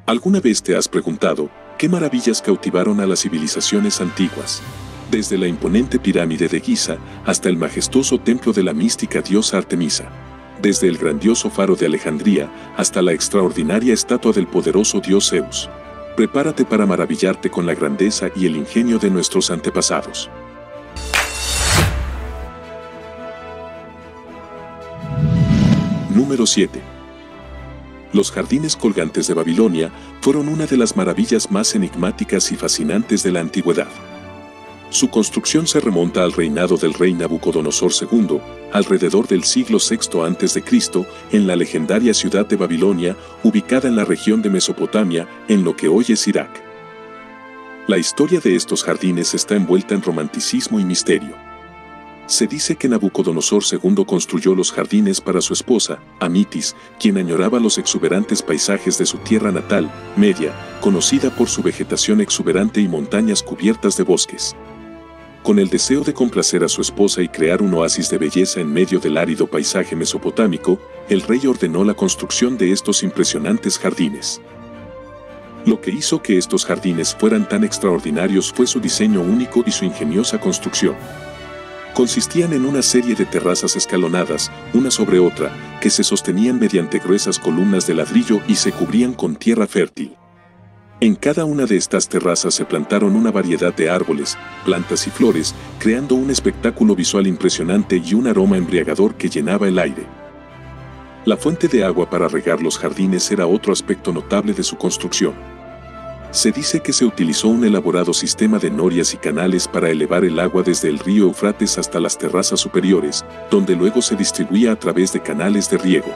¿Alguna vez te has preguntado qué maravillas cautivaron a las civilizaciones antiguas? Desde la imponente pirámide de Giza hasta el majestuoso templo de la mística diosa Artemisa. Desde el grandioso faro de Alejandría hasta la extraordinaria estatua del poderoso dios Zeus. Prepárate para maravillarte con la grandeza y el ingenio de nuestros antepasados. Número 7. Los jardines colgantes de Babilonia fueron una de las maravillas más enigmáticas y fascinantes de la antigüedad. Su construcción se remonta al reinado del rey Nabucodonosor II, alrededor del siglo VI a.C., en la legendaria ciudad de Babilonia, ubicada en la región de Mesopotamia, en lo que hoy es Irak. La historia de estos jardines está envuelta en romanticismo y misterio. Se dice que Nabucodonosor II construyó los jardines para su esposa, Amitis, quien añoraba los exuberantes paisajes de su tierra natal, Media, conocida por su vegetación exuberante y montañas cubiertas de bosques. Con el deseo de complacer a su esposa y crear un oasis de belleza en medio del árido paisaje mesopotámico, el rey ordenó la construcción de estos impresionantes jardines. Lo que hizo que estos jardines fueran tan extraordinarios fue su diseño único y su ingeniosa construcción. Consistían en una serie de terrazas escalonadas, una sobre otra, que se sostenían mediante gruesas columnas de ladrillo y se cubrían con tierra fértil. En cada una de estas terrazas se plantaron una variedad de árboles, plantas y flores, creando un espectáculo visual impresionante y un aroma embriagador que llenaba el aire. La fuente de agua para regar los jardines era otro aspecto notable de su construcción. Se dice que se utilizó un elaborado sistema de norias y canales para elevar el agua desde el río Eufrates hasta las terrazas superiores, donde luego se distribuía a través de canales de riego.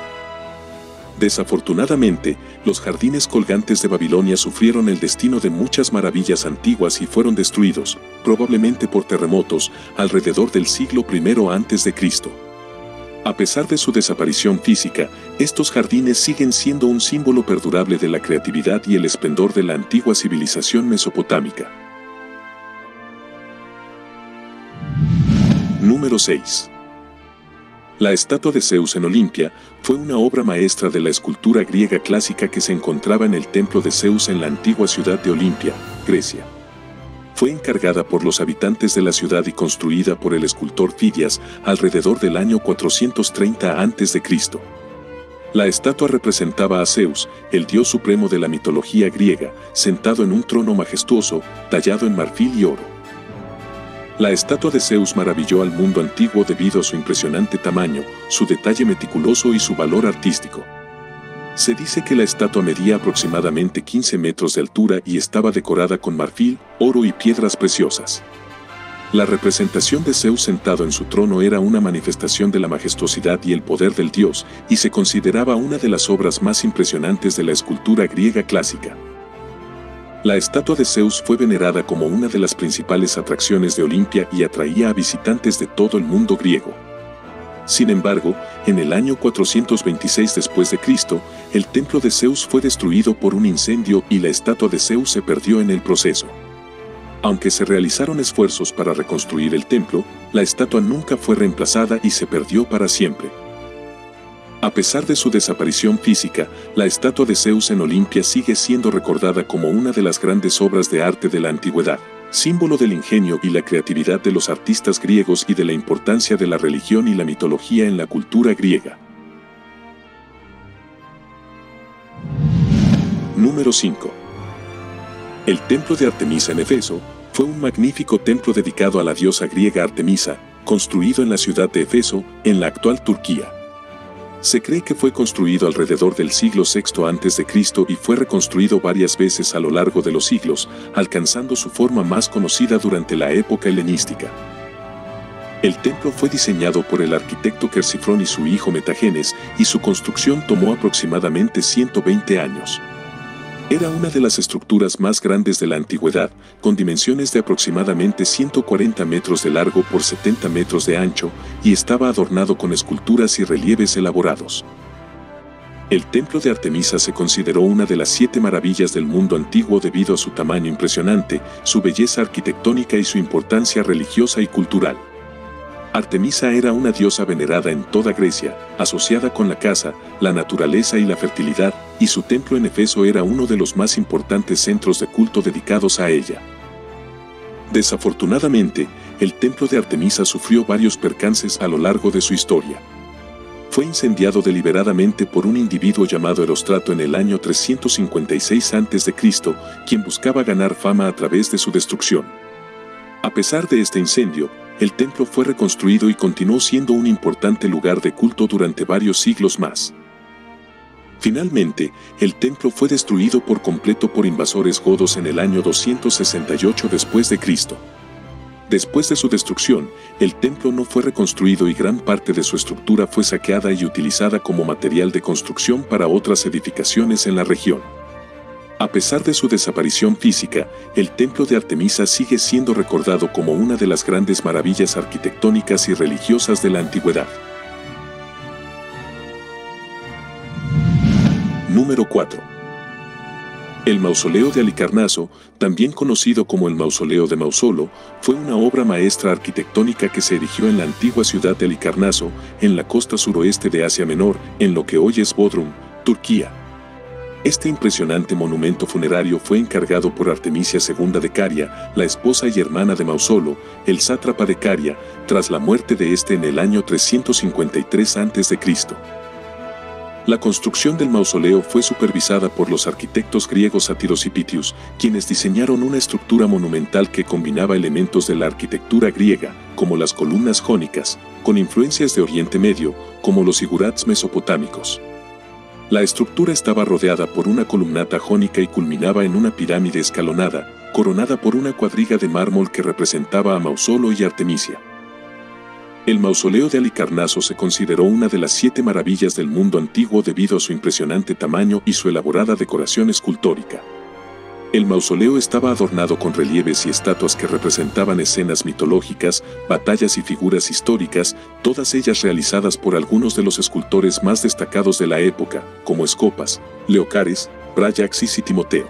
Desafortunadamente, los jardines colgantes de Babilonia sufrieron el destino de muchas maravillas antiguas y fueron destruidos, probablemente por terremotos, alrededor del siglo I a.C. A pesar de su desaparición física, estos jardines siguen siendo un símbolo perdurable de la creatividad y el esplendor de la antigua civilización mesopotámica. Número 6. La estatua de Zeus en Olimpia fue una obra maestra de la escultura griega clásica que se encontraba en el templo de Zeus en la antigua ciudad de Olimpia, Grecia. Fue encargada por los habitantes de la ciudad y construida por el escultor Fidias alrededor del año 430 a.C. La estatua representaba a Zeus, el dios supremo de la mitología griega, sentado en un trono majestuoso, tallado en marfil y oro. La estatua de Zeus maravilló al mundo antiguo debido a su impresionante tamaño, su detalle meticuloso y su valor artístico. Se dice que la estatua medía aproximadamente 15 metros de altura y estaba decorada con marfil, oro y piedras preciosas. La representación de Zeus sentado en su trono era una manifestación de la majestuosidad y el poder del dios, y se consideraba una de las obras más impresionantes de la escultura griega clásica. La estatua de Zeus fue venerada como una de las principales atracciones de Olimpia y atraía a visitantes de todo el mundo griego. Sin embargo, en el año 426 d.C., el templo de Zeus fue destruido por un incendio y la estatua de Zeus se perdió en el proceso. Aunque se realizaron esfuerzos para reconstruir el templo, la estatua nunca fue reemplazada y se perdió para siempre. A pesar de su desaparición física, la estatua de Zeus en Olimpia sigue siendo recordada como una de las grandes obras de arte de la antigüedad, símbolo del ingenio y la creatividad de los artistas griegos y de la importancia de la religión y la mitología en la cultura griega. Número 5. El templo de Artemisa en Éfeso fue un magnífico templo dedicado a la diosa griega Artemisa, construido en la ciudad de Éfeso, en la actual Turquía. Se cree que fue construido alrededor del siglo VI a.C. y fue reconstruido varias veces a lo largo de los siglos, alcanzando su forma más conocida durante la época helenística. El templo fue diseñado por el arquitecto Quercifrón y su hijo Metagenes, y su construcción tomó aproximadamente 120 años. Era una de las estructuras más grandes de la antigüedad, con dimensiones de aproximadamente 140 metros de largo por 70 metros de ancho, y estaba adornado con esculturas y relieves elaborados. El templo de Artemisa se consideró una de las 7 maravillas del mundo antiguo debido a su tamaño impresionante, su belleza arquitectónica y su importancia religiosa y cultural. Artemisa era una diosa venerada en toda Grecia, asociada con la caza, la naturaleza y la fertilidad, y su templo en Éfeso era uno de los más importantes centros de culto dedicados a ella. Desafortunadamente, el templo de Artemisa sufrió varios percances a lo largo de su historia. Fue incendiado deliberadamente por un individuo llamado Erostrato en el año 356 a.C., quien buscaba ganar fama a través de su destrucción. A pesar de este incendio, el templo fue reconstruido y continuó siendo un importante lugar de culto durante varios siglos más. Finalmente, el templo fue destruido por completo por invasores godos en el año 268 después de Cristo. Después de su destrucción, el templo no fue reconstruido y gran parte de su estructura fue saqueada y utilizada como material de construcción para otras edificaciones en la región. A pesar de su desaparición física, el templo de Artemisa sigue siendo recordado como una de las grandes maravillas arquitectónicas y religiosas de la antigüedad. Número 4. El mausoleo de Halicarnaso, también conocido como el mausoleo de Mausolo, fue una obra maestra arquitectónica que se erigió en la antigua ciudad de Halicarnaso, en la costa suroeste de Asia Menor, en lo que hoy es Bodrum, Turquía. Este impresionante monumento funerario fue encargado por Artemisia II de Caria, la esposa y hermana de Mausolo, el sátrapa de Caria, tras la muerte de este en el año 353 a.C. La construcción del mausoleo fue supervisada por los arquitectos griegos Sátiros y Pitius, quienes diseñaron una estructura monumental que combinaba elementos de la arquitectura griega, como las columnas jónicas, con influencias de Oriente Medio, como los zigurats mesopotámicos. La estructura estaba rodeada por una columnata jónica y culminaba en una pirámide escalonada, coronada por una cuadriga de mármol que representaba a Mausolo y Artemisia. El mausoleo de Halicarnaso se consideró una de las 7 maravillas del mundo antiguo debido a su impresionante tamaño y su elaborada decoración escultórica. El mausoleo estaba adornado con relieves y estatuas que representaban escenas mitológicas, batallas y figuras históricas, todas ellas realizadas por algunos de los escultores más destacados de la época, como Escopas, Leocares, Brayaxis y Timoteo.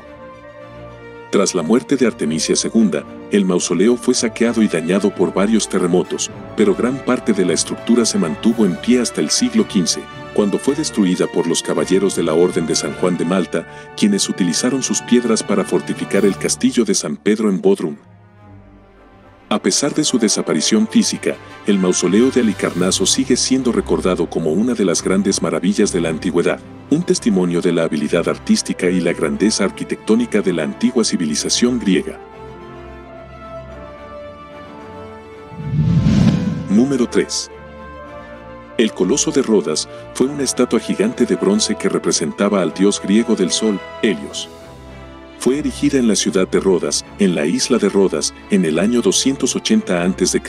Tras la muerte de Artemisia II, el mausoleo fue saqueado y dañado por varios terremotos, pero gran parte de la estructura se mantuvo en pie hasta el siglo XV, cuando fue destruida por los caballeros de la Orden de San Juan de Malta, quienes utilizaron sus piedras para fortificar el castillo de San Pedro en Bodrum. A pesar de su desaparición física, el mausoleo de Halicarnaso sigue siendo recordado como una de las grandes maravillas de la antigüedad, un testimonio de la habilidad artística y la grandeza arquitectónica de la antigua civilización griega. Número 3. El Coloso de Rodas fue una estatua gigante de bronce que representaba al dios griego del sol, Helios. Fue erigida en la ciudad de Rodas, en la isla de Rodas, en el año 280 a.C.,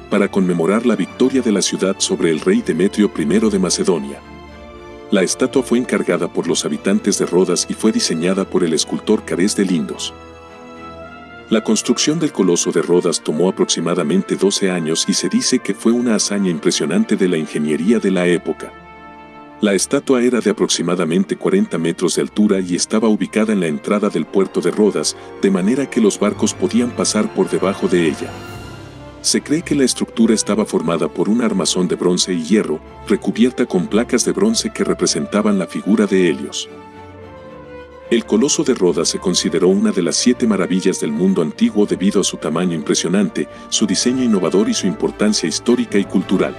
para conmemorar la victoria de la ciudad sobre el rey Demetrio I de Macedonia. La estatua fue encargada por los habitantes de Rodas y fue diseñada por el escultor Carés de Lindos. La construcción del Coloso de Rodas tomó aproximadamente 12 años y se dice que fue una hazaña impresionante de la ingeniería de la época. La estatua era de aproximadamente 40 metros de altura y estaba ubicada en la entrada del puerto de Rodas, de manera que los barcos podían pasar por debajo de ella. Se cree que la estructura estaba formada por un armazón de bronce y hierro, recubierta con placas de bronce que representaban la figura de Helios. El Coloso de Rodas se consideró una de las 7 maravillas del mundo antiguo debido a su tamaño impresionante, su diseño innovador y su importancia histórica y cultural.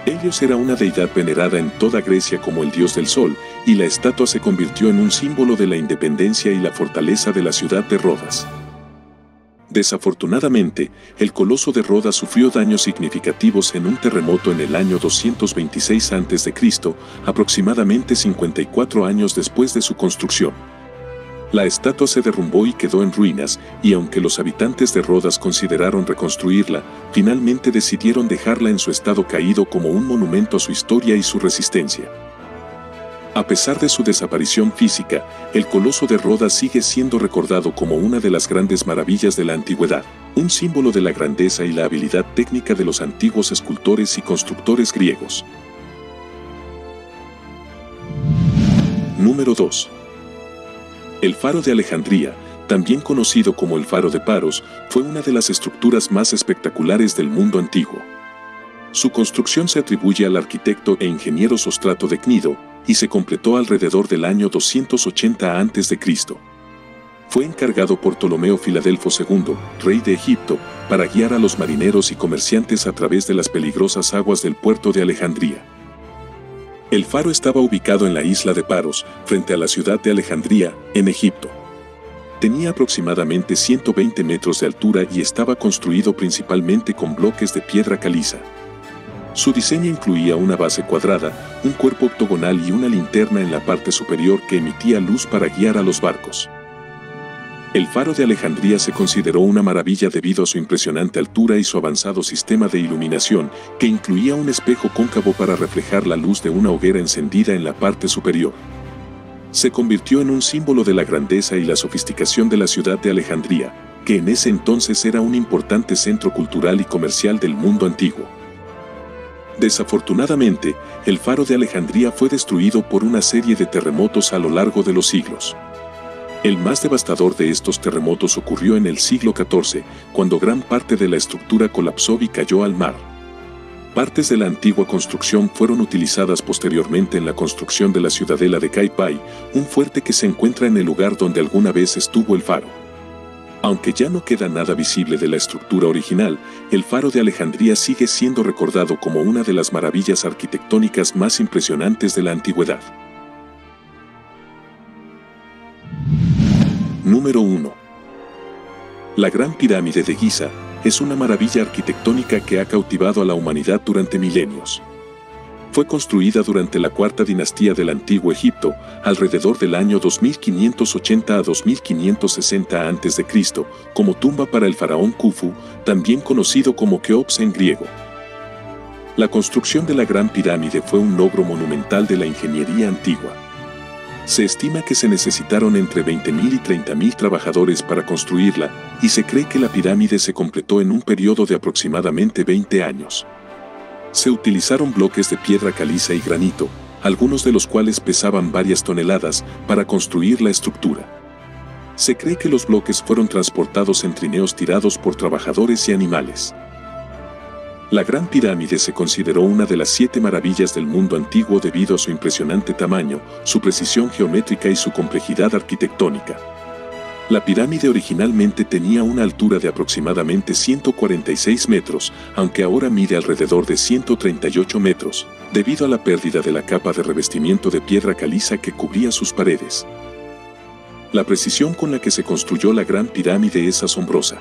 Helios era una deidad venerada en toda Grecia como el dios del sol, y la estatua se convirtió en un símbolo de la independencia y la fortaleza de la ciudad de Rodas. Desafortunadamente, el Coloso de Rodas sufrió daños significativos en un terremoto en el año 226 a.C., aproximadamente 54 años después de su construcción. La estatua se derrumbó y quedó en ruinas, y aunque los habitantes de Rodas consideraron reconstruirla, finalmente decidieron dejarla en su estado caído como un monumento a su historia y su resistencia. A pesar de su desaparición física, el Coloso de Rodas sigue siendo recordado como una de las grandes maravillas de la antigüedad, un símbolo de la grandeza y la habilidad técnica de los antiguos escultores y constructores griegos. Número 2. El Faro de Alejandría, también conocido como el Faro de Paros, fue una de las estructuras más espectaculares del mundo antiguo. Su construcción se atribuye al arquitecto e ingeniero Sostrato de Cnido y se completó alrededor del año 280 a.C. Fue encargado por Ptolomeo Filadelfo II, rey de Egipto, para guiar a los marineros y comerciantes a través de las peligrosas aguas del puerto de Alejandría. El faro estaba ubicado en la isla de Paros, frente a la ciudad de Alejandría, en Egipto. Tenía aproximadamente 120 metros de altura y estaba construido principalmente con bloques de piedra caliza. Su diseño incluía una base cuadrada, un cuerpo octogonal y una linterna en la parte superior que emitía luz para guiar a los barcos. El faro de Alejandría se consideró una maravilla debido a su impresionante altura y su avanzado sistema de iluminación, que incluía un espejo cóncavo para reflejar la luz de una hoguera encendida en la parte superior. Se convirtió en un símbolo de la grandeza y la sofisticación de la ciudad de Alejandría, que en ese entonces era un importante centro cultural y comercial del mundo antiguo. Desafortunadamente, el faro de Alejandría fue destruido por una serie de terremotos a lo largo de los siglos. El más devastador de estos terremotos ocurrió en el siglo XIV, cuando gran parte de la estructura colapsó y cayó al mar. Partes de la antigua construcción fueron utilizadas posteriormente en la construcción de la ciudadela de Caipai, un fuerte que se encuentra en el lugar donde alguna vez estuvo el faro. Aunque ya no queda nada visible de la estructura original, el faro de Alejandría sigue siendo recordado como una de las maravillas arquitectónicas más impresionantes de la antigüedad. Número 1. La Gran Pirámide de Giza es una maravilla arquitectónica que ha cautivado a la humanidad durante milenios. Fue construida durante la cuarta dinastía del Antiguo Egipto, alrededor del año 2580 a 2560 a.C., como tumba para el faraón Khufu, también conocido como Keops en griego. La construcción de la Gran Pirámide fue un logro monumental de la ingeniería antigua. Se estima que se necesitaron entre 20.000 y 30.000 trabajadores para construirla, y se cree que la pirámide se completó en un periodo de aproximadamente 20 años. Se utilizaron bloques de piedra caliza y granito, algunos de los cuales pesaban varias toneladas, para construir la estructura. Se cree que los bloques fueron transportados en trineos tirados por trabajadores y animales. La Gran Pirámide se consideró una de las 7 maravillas del mundo antiguo debido a su impresionante tamaño, su precisión geométrica y su complejidad arquitectónica. La pirámide originalmente tenía una altura de aproximadamente 146 metros, aunque ahora mide alrededor de 138 metros, debido a la pérdida de la capa de revestimiento de piedra caliza que cubría sus paredes. La precisión con la que se construyó la Gran Pirámide es asombrosa.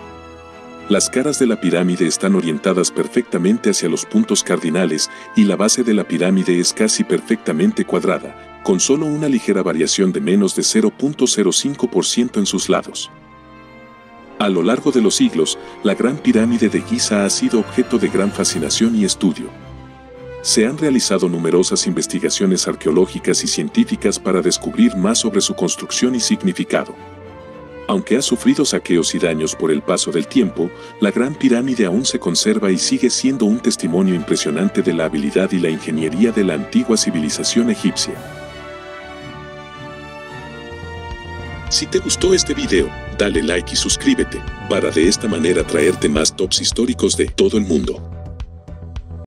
Las caras de la pirámide están orientadas perfectamente hacia los puntos cardinales y la base de la pirámide es casi perfectamente cuadrada, con solo una ligera variación de menos de 0.05% en sus lados. A lo largo de los siglos, la Gran Pirámide de Giza ha sido objeto de gran fascinación y estudio. Se han realizado numerosas investigaciones arqueológicas y científicas para descubrir más sobre su construcción y significado. Aunque ha sufrido saqueos y daños por el paso del tiempo, la Gran Pirámide aún se conserva y sigue siendo un testimonio impresionante de la habilidad y la ingeniería de la antigua civilización egipcia. Si te gustó este video, dale like y suscríbete, para de esta manera traerte más tops históricos de todo el mundo.